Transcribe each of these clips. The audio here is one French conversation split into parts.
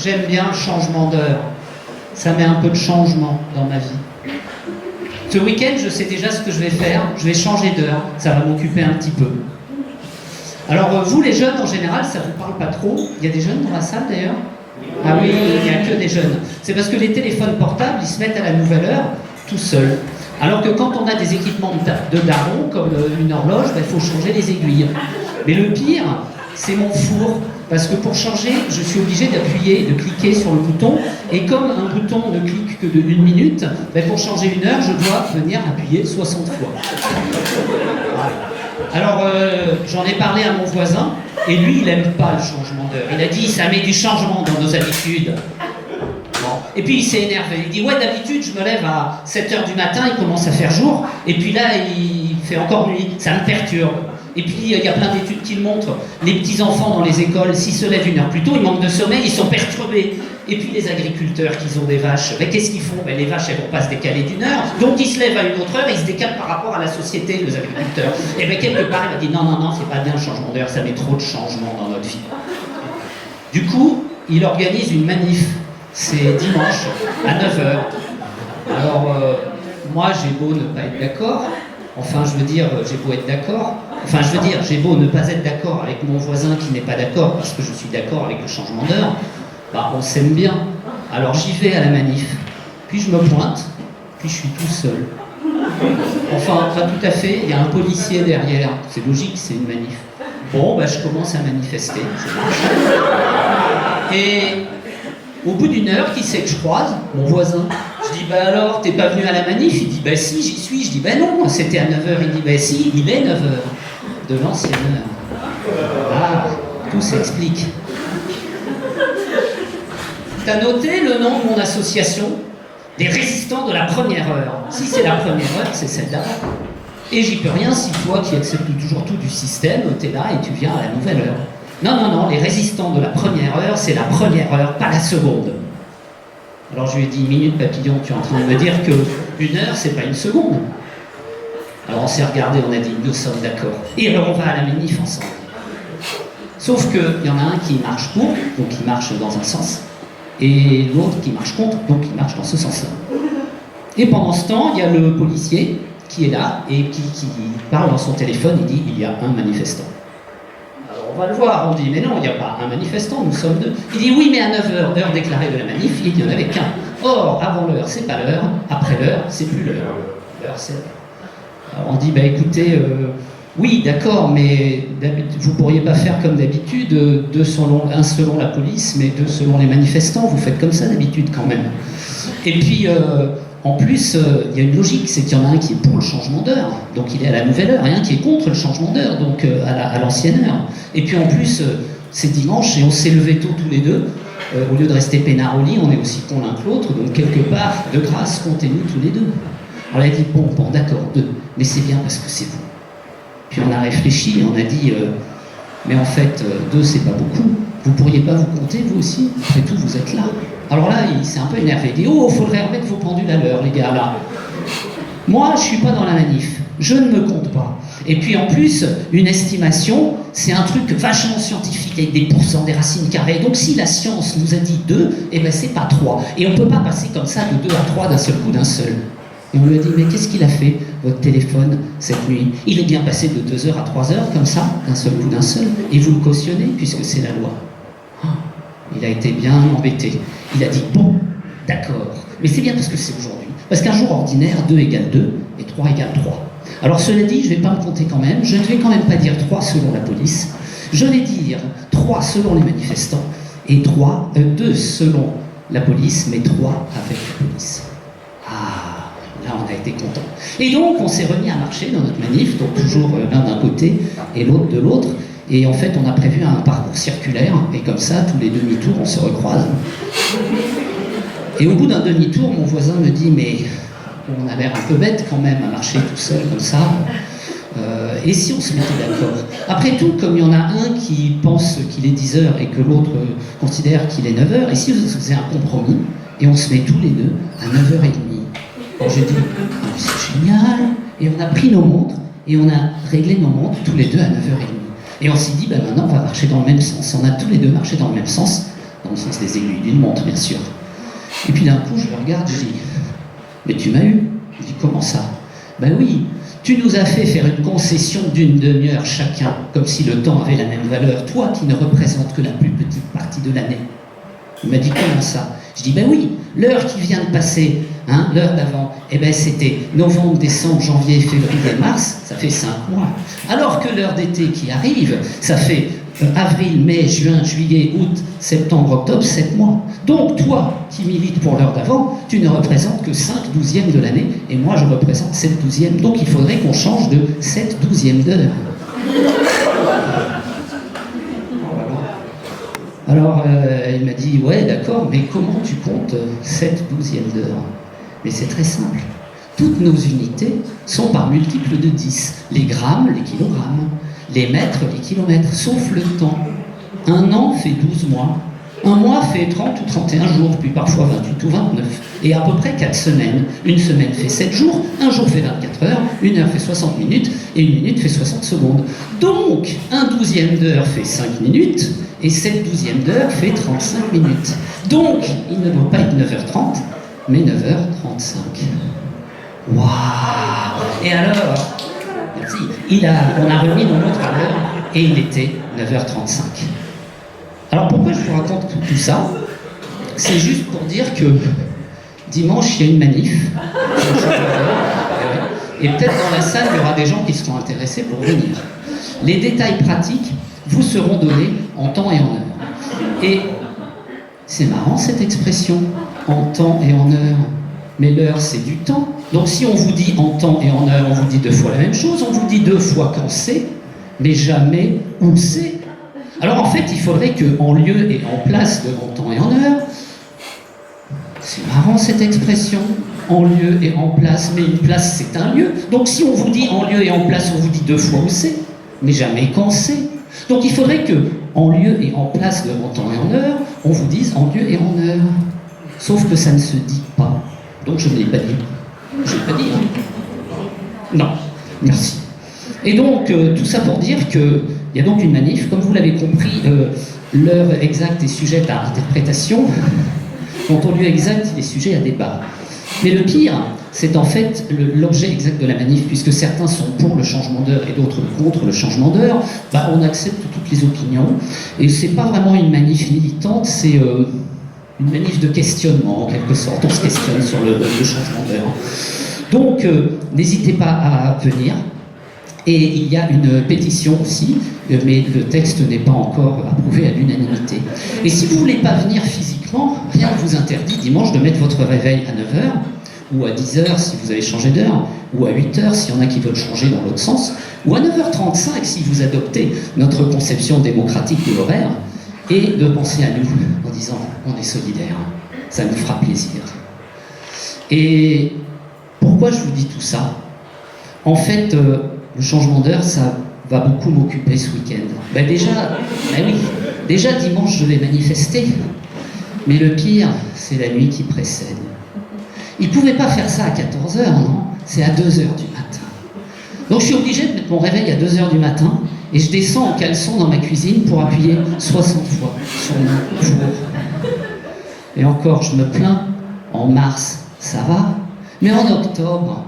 j'aime bien le changement d'heure. Ça met un peu de changement dans ma vie. Ce week-end, je sais déjà ce que je vais faire. Je vais changer d'heure. Ça va m'occuper un petit peu. Alors, vous, les jeunes, en général, ça vous parle pas trop. Il y a des jeunes dans la salle, d'ailleurs? Ah oui, il n'y a que des jeunes. C'est parce que les téléphones portables, ils se mettent à la nouvelle heure tout seuls. Alors que quand on a des équipements de daron, comme une horloge, il faut changer les aiguilles. Mais le pire, c'est mon four. Parce que pour changer, je suis obligé d'appuyer et de cliquer sur le bouton. Et comme un bouton ne clique que de 1 minute, pour changer une heure, je dois venir appuyer 60 fois. Alors, j'en ai parlé à mon voisin, et lui, il n'aime pas le changement d'heure. Il a dit, ça met du changement dans nos habitudes. Bon. Et puis, il s'est énervé. Il dit, ouais, d'habitude, je me lève à 7h du matin, il commence à faire jour, et puis là, il fait encore nuit. Ça me perturbe. Et puis, il y a plein d'études qui le montrent. Les petits-enfants dans les écoles, s'ils se lèvent 1 heure plus tôt, ils manquent de sommeil, ils sont perturbés. Et puis, les agriculteurs qui ont des vaches, qu'est-ce qu'ils font? Les vaches, elles ne vont pas se décaler d'1 heure. Donc, ils se lèvent à une autre heure et ils se décalent par rapport à la société, les agriculteurs. Et quelque part, il m'a dit, non, c'est pas bien le changement d'heure, ça met trop de changements dans notre vie. Du coup, il organise une manif. C'est dimanche, à 9h. Alors, moi, j'ai beau ne pas être d'accord. Enfin, je veux dire, j'ai beau être d'accord. Enfin, je veux dire, j'ai beau ne pas être d'accord avec mon voisin qui n'est pas d'accord parce que je suis d'accord avec le changement d'heure, on s'aime bien. Alors j'y vais à la manif, puis je me pointe, puis je suis tout seul. Enfin, pas tout à fait, il y a un policier derrière, c'est logique, c'est une manif. Bon, je commence à manifester. Et au bout d'1 heure, qui c'est que je croise? Mon voisin. Je dis, alors, t'es pas venu à la manif? Il dit, si, j'y suis. Je dis, non, c'était à 9h. Il dit, si, il est 9h. De l'ancienne heure. Ah, tout s'explique. T'as noté le nom de mon association? Des résistants de la première heure. Si c'est la première heure, c'est celle-là. Et j'y peux rien si toi, qui acceptes toujours tout du système, t'es là et tu viens à la nouvelle heure. Non, les résistants de la première heure, c'est la première heure, pas la seconde. Alors je lui ai dit, minute papillon, tu es en train de me dire que 1 heure, c'est pas 1 seconde. Alors on s'est regardé, on a dit, nous sommes d'accord. Et alors on va à la manif ensemble. Sauf qu'il y en a un qui marche pour, donc il marche dans un sens, et l'autre qui marche contre, donc il marche dans ce sens-là. Et pendant ce temps, il y a le policier qui est là, et qui parle dans son téléphone, il dit, il y a un manifestant. On va le voir, on dit, mais non, il n'y a pas un manifestant, nous sommes 2. Il dit, oui, mais à 9h, heure déclarée de la manif, il n'y en avait qu'un. Or, avant l'heure, c'est pas l'heure, après l'heure, c'est plus l'heure. L'heure, c'est l'heure. Alors on dit, écoutez, oui, d'accord, mais vous pourriez pas faire comme d'habitude, un selon la police, mais 2 selon les manifestants, vous faites comme ça d'habitude quand même. Et puis, en plus, il y a une logique, c'est qu'il y en a un qui est pour le changement d'heure, donc il est à la nouvelle heure, et un qui est contre le changement d'heure, donc à l'ancienne heure. Et puis en plus, c'est dimanche et on s'est levés tôt tous les deux. Au lieu de rester peinards au lit, on est aussi cons l'un que l'autre, donc quelque part, de grâce, comptez-nous tous les 2. Alors elle a dit, bon, d'accord, 2, mais c'est bien parce que c'est vous. Puis on a réfléchi, on a dit, mais en fait, 2 c'est pas beaucoup, vous pourriez pas vous compter vous aussi? Après tout, vous êtes là. Alors là, il s'est un peu énervé, il dit, oh, faudrait remettre vos pendules à l'heure, les gars, là. Moi, je suis pas dans la manif, je ne me compte pas. Et puis en plus, une estimation, c'est un truc vachement scientifique avec des pourcents, des racines carrées. Donc si la science nous a dit 2, c'est pas 3. Et on peut pas passer comme ça de 2 à 3 d'un seul coup d'un seul. Et on lui a dit, mais qu'est-ce qu'il a fait, votre téléphone, cette nuit? Il est bien passé de 2h à 3h, comme ça, d'un seul coup d'un seul. Et vous le cautionnez, puisque c'est la loi. Oh, il a été bien embêté. Il a dit, bon, d'accord. Mais c'est bien parce que c'est aujourd'hui. Parce qu'un jour ordinaire, 2 égale 2 et 3 égale 3. Alors cela dit, je ne vais pas me compter quand même, je ne vais quand même pas dire 3 selon la police, je vais dire 3 selon les manifestants, et 2 selon la police, mais 3 avec la police. Ah, là on a été contents. Et donc on s'est remis à marcher dans notre manif, donc toujours l'un d'un côté et l'autre de l'autre, et en fait on a prévu un parcours circulaire, et comme ça, tous les demi-tours, on se recroise. Et au bout d'un demi-tour, mon voisin me dit, mais on a l'air un peu bête quand même à marcher tout seul comme ça. Et si on se mettait d'accord? Après tout, comme il y en a un qui pense qu'il est 10h et que l'autre considère qu'il est 9h, et si on faisait un compromis, et on se met tous les 2 à 9h30? Alors j'ai dit, ah, c'est génial. Et on a pris nos montres, et on a réglé nos montres tous les 2 à 9h30. Et on s'est dit, maintenant on va marcher dans le même sens. On a tous les 2 marché dans le même sens. dans le sens des aiguilles d'une montre, bien sûr. Et puis d'un coup, je le regarde, je dis, mais tu m'as eu? Je dis, comment ça? Ben oui, tu nous as fait faire une concession d'une demi-heure chacun, comme si le temps avait la même valeur, toi qui ne représentes que la plus petite partie de l'année. Il m'a dit, comment ça? Je dis, ben oui, l'heure qui vient de passer, hein, l'heure d'avant, eh ben c'était novembre, décembre, janvier, février, mars, ça fait 5 mois. Alors que l'heure d'été qui arrive, ça fait avril, mai, juin, juillet, août, septembre, octobre, 7 mois. Donc toi, qui milites pour l'heure d'avant, tu ne représentes que 5/12e de l'année, et moi je représente 7/12e. Donc il faudrait qu'on change de 7/12e d'heure. Alors, il m'a dit, ouais, d'accord, mais comment tu comptes 7/12e d'heure? Mais c'est très simple. Toutes nos unités sont par multiples de 10. Les grammes, les kilogrammes, les mètres, les kilomètres, sauf le temps. Un an fait 12 mois. Un mois fait 30 ou 31 jours, puis parfois 28 ou 29. Et à peu près 4 semaines. Une semaine fait 7 jours, un jour fait 24 heures, une heure fait 60 minutes, et une minute fait 60 secondes. Donc, 1/12e d'heure fait 5 minutes, et 7/12e d'heure fait 35 minutes. Donc, il ne doit pas être 9h30, mais 9h35. Waouh! Et alors, merci, on a remis nos montres à l'heure, et il était 9h35. Alors pourquoi je vous raconte tout ça? C'est juste pour dire que dimanche, il y a une manif. Et peut-être dans la salle, il y aura des gens qui seront intéressés pour venir. Les détails pratiques vous seront donnés en temps et en heure. Et c'est marrant cette expression, en temps et en heure. Mais l'heure, c'est du temps. Donc si on vous dit en temps et en heure, on vous dit 2 fois la même chose, on vous dit 2 fois quand c'est, mais jamais où c'est. Alors en fait, il faudrait qu'en lieu et en place de en temps et en heure, c'est marrant cette expression, en lieu et en place, mais une place c'est un lieu. Donc si on vous dit en lieu et en place, on vous dit 2 fois où c'est, mais jamais quand c'est. Donc il faudrait que en lieu et en place de en temps et en heure, on vous dise en lieu et en heure. Sauf que ça ne se dit pas. Donc je ne l'ai pas dit. Je ne l'ai pas dit, hein. Non, merci. Et donc tout ça pour dire que il y a donc une manif, comme vous l'avez compris, l'heure exacte est sujette à interprétation, quant au lieu exact, il est sujet à débat. Mais le pire, c'est en fait l'objet exact de la manif, puisque certains sont pour le changement d'heure et d'autres contre le changement d'heure, bah, on accepte toutes les opinions, et c'est pas vraiment une manif militante, c'est une manif de questionnement, en quelque sorte, on se questionne sur le changement d'heure. Donc, n'hésitez pas à venir. Et il y a une pétition aussi, mais le texte n'est pas encore approuvé à l'unanimité. Et si vous ne voulez pas venir physiquement, rien ne vous interdit dimanche de mettre votre réveil à 9h, ou à 10h si vous avez changé d'heure, ou à 8h s'il y en a qui veulent changer dans l'autre sens, ou à 9h35 si vous adoptez notre conception démocratique de l'horaire, et de penser à nous en disant on est solidaires, ça nous fera plaisir. Et pourquoi je vous dis tout ça? En fait, le changement d'heure, ça va beaucoup m'occuper ce week-end. Ben déjà dimanche je vais manifester, mais le pire, c'est la nuit qui précède. Ils ne pouvaient pas faire ça à 14h, non? C'est à 2h du matin. Donc je suis obligé de mettre mon réveil à 2h du matin, et je descends en caleçon dans ma cuisine pour appuyer 60 fois sur mon four. Et encore, je me plains, en mars, ça va, mais en octobre,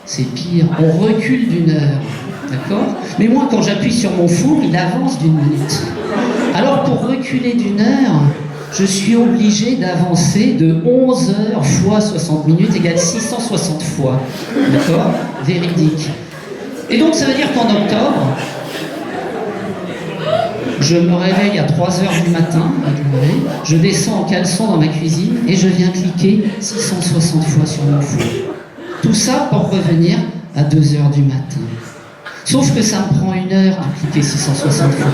c'est pire, on recule d'1 heure, d'accord? Mais moi, quand j'appuie sur mon four, il avance d'1 minute. Alors, pour reculer d'1 heure, je suis obligé d'avancer de 11 heures fois 60 minutes égale 660 fois, d'accord? Véridique. Et donc, ça veut dire qu'en octobre, je me réveille à 3 heures du matin, je descends en caleçon dans ma cuisine et je viens cliquer 660 fois sur mon four. Tout ça pour revenir à 2h du matin. Sauf que ça me prend 1 heure de cliquer 660 fois.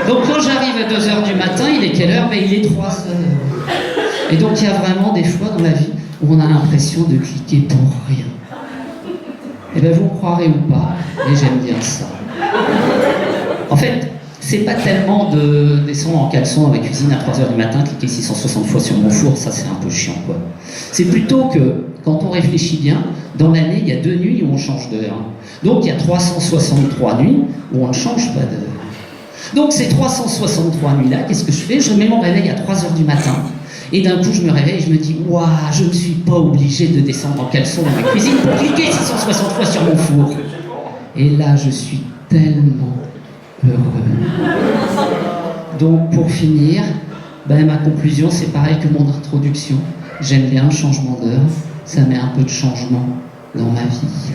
Donc quand j'arrive à 2h du matin, il est quelle heure? Ben, il est 3h. Et donc il y a vraiment des fois dans la vie où on a l'impression de cliquer pour rien. Et bien vous me croirez ou pas, mais j'aime bien ça. En fait, c'est pas tellement de descendre en caleçon dans ma cuisine à 3h du matin, cliquer 660 fois sur mon four, ça c'est un peu chiant quoi. C'est plutôt que, quand on réfléchit bien, dans l'année, il y a 2 nuits où on change d'heure. Donc il y a 363 nuits où on ne change pas d'heure. Donc ces 363 nuits-là, qu'est-ce que je fais? Je mets mon réveil à 3h du matin. Et d'un coup, je me réveille et je me dis, waouh, je ne suis pas obligé de descendre en caleçon dans ma cuisine pour cliquer 660 fois sur mon four. Et là, je suis tellement heureux. Donc, pour finir, ma conclusion, c'est pareil que mon introduction. J'aime bien le changement d'heure. Ça met un peu de changement dans ma vie.